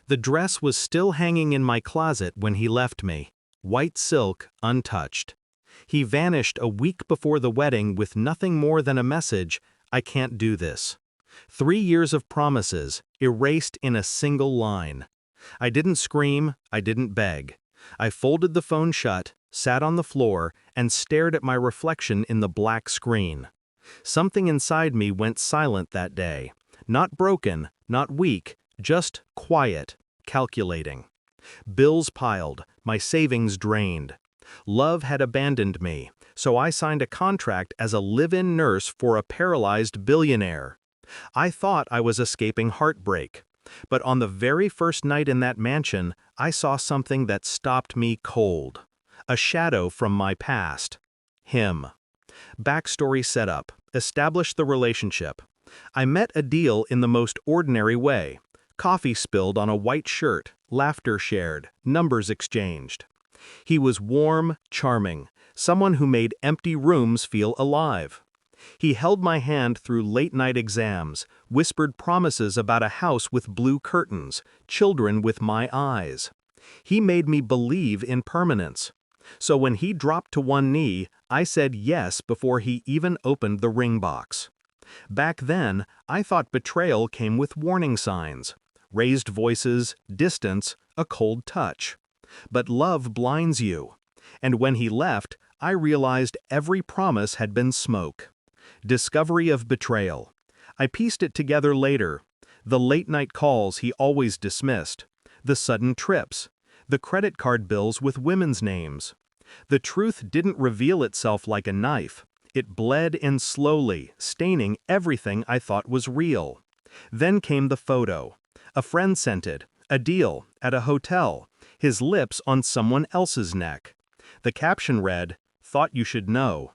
The dress was still hanging in my closet when he left me, white silk, untouched. He vanished a week before the wedding with nothing more than a message, "I can't do this." 3 years of promises, erased in a single line. I didn't scream, I didn't beg. I folded the phone shut, sat on the floor, and stared at my reflection in the black screen. Something inside me went silent that day. Not broken, not weak, just quiet, calculating. Bills piled, my savings drained. Love had abandoned me, so I signed a contract as a live-in nurse for a paralyzed billionaire. I thought I was escaping heartbreak. But on the very first night in that mansion, I saw something that stopped me cold. A shadow from my past. Him. Backstory set up. Establish the relationship. I met Adil in the most ordinary way. Coffee spilled on a white shirt, laughter shared, numbers exchanged. He was warm, charming, someone who made empty rooms feel alive. He held my hand through late-night exams, whispered promises about a house with blue curtains, children with my eyes. He made me believe in permanence. So when he dropped to one knee, I said yes before he even opened the ring box. Back then, I thought betrayal came with warning signs. Raised voices, distance, a cold touch. But love blinds you. And when he left, I realized every promise had been smoke. Discovery of betrayal. I pieced it together later. The late-night calls he always dismissed. The sudden trips. The credit card bills with women's names. The truth didn't reveal itself like a knife. It bled in slowly, staining everything I thought was real. Then came the photo. A friend sent it. Adil, at a hotel. His lips on someone else's neck. The caption read, "Thought you should know."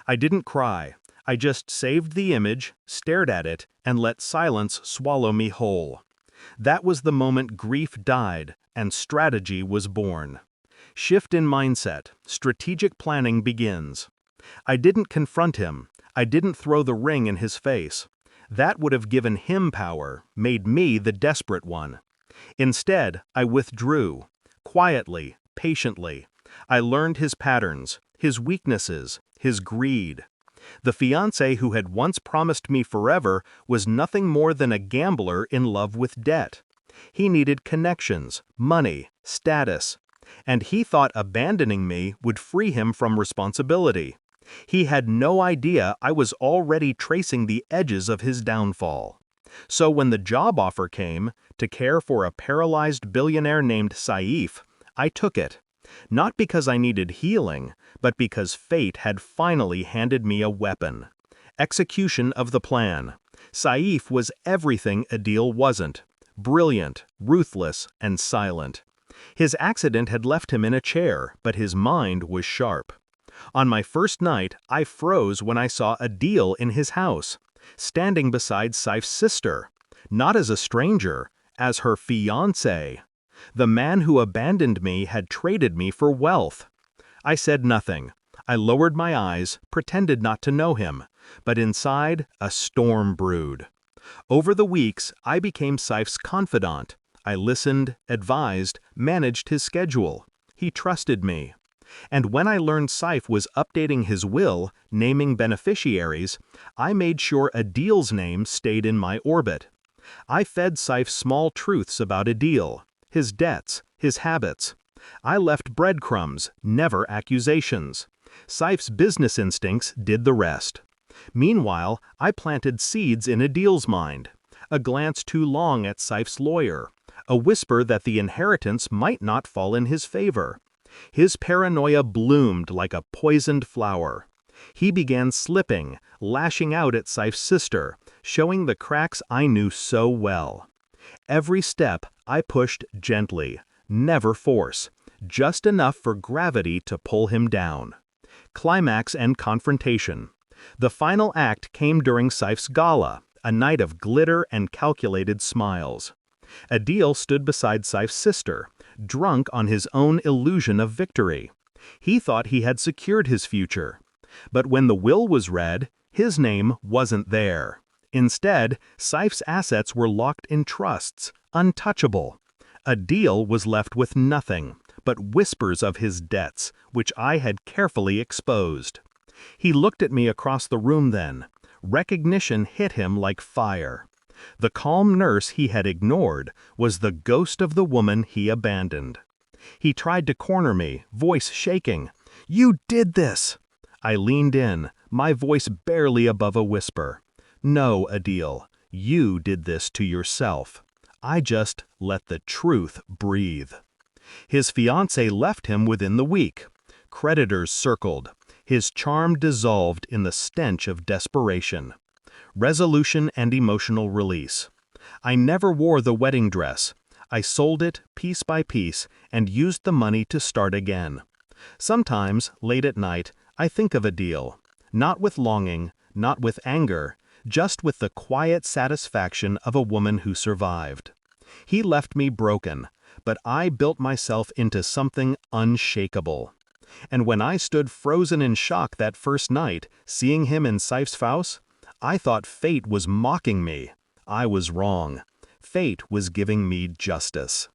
I didn't cry. I just saved the image, stared at it, and let silence swallow me whole. That was the moment grief died and strategy was born. Shift in mindset, strategic planning begins. I didn't confront him. I didn't throw the ring in his face. That would have given him power, made me the desperate one. Instead, I withdrew. Quietly, patiently. I learned his patterns, his weaknesses, his greed. The fiancé who had once promised me forever was nothing more than a gambler in love with debt. He needed connections, money, status. And he thought abandoning me would free him from responsibility. He had no idea I was already tracing the edges of his downfall. So when the job offer came, to care for a paralyzed billionaire named Saif, I took it. Not because I needed healing, but because fate had finally handed me a weapon. Execution of the plan. Saif was everything Adil wasn't. Brilliant, ruthless, and silent. His accident had left him in a chair, but his mind was sharp. On my first night, I froze when I saw Adil in his house, standing beside Saif's sister, not as a stranger, as her fiancé. The man who abandoned me had traded me for wealth. I said nothing. I lowered my eyes, pretended not to know him, but inside, a storm brewed. Over the weeks, I became Saif's confidant. I listened, advised, managed his schedule. He trusted me. And when I learned Saif was updating his will, naming beneficiaries, I made sure Adil's name stayed in my orbit. I fed Saif small truths about Adil, his debts, his habits. I left breadcrumbs, never accusations. Saif's business instincts did the rest. Meanwhile, I planted seeds in Adil's mind. A glance too long at Saif's lawyer. A whisper that the inheritance might not fall in his favor. His paranoia bloomed like a poisoned flower. He began slipping, lashing out at Saif's sister, showing the cracks I knew so well. Every step I pushed gently, never force, just enough for gravity to pull him down. Climax and confrontation. The final act came during Saif's gala, a night of glitter and calculated smiles. Adil stood beside Saif's sister, drunk on his own illusion of victory. He thought he had secured his future. But when the will was read, his name wasn't there. Instead, Saif's assets were locked in trusts, untouchable. Adil was left with nothing but whispers of his debts, which I had carefully exposed. He looked at me across the room then. Recognition hit him like fire. The calm nurse he had ignored was the ghost of the woman he abandoned. He tried to corner me, voice shaking. "You did this!" I leaned in, my voice barely above a whisper. "No, Adil, you did this to yourself. I just let the truth breathe." His fiancé left him within the week. Creditors circled. His charm dissolved in the stench of desperation. Resolution and emotional release. I never wore the wedding dress. I sold it piece by piece and used the money to start again. Sometimes, late at night, I think of Adil, not with longing, not with anger, just with the quiet satisfaction of a woman who survived. He left me broken, but I built myself into something unshakable. And when I stood frozen in shock that first night, seeing him in Saif's house, I thought fate was mocking me. I was wrong. Fate was giving me justice.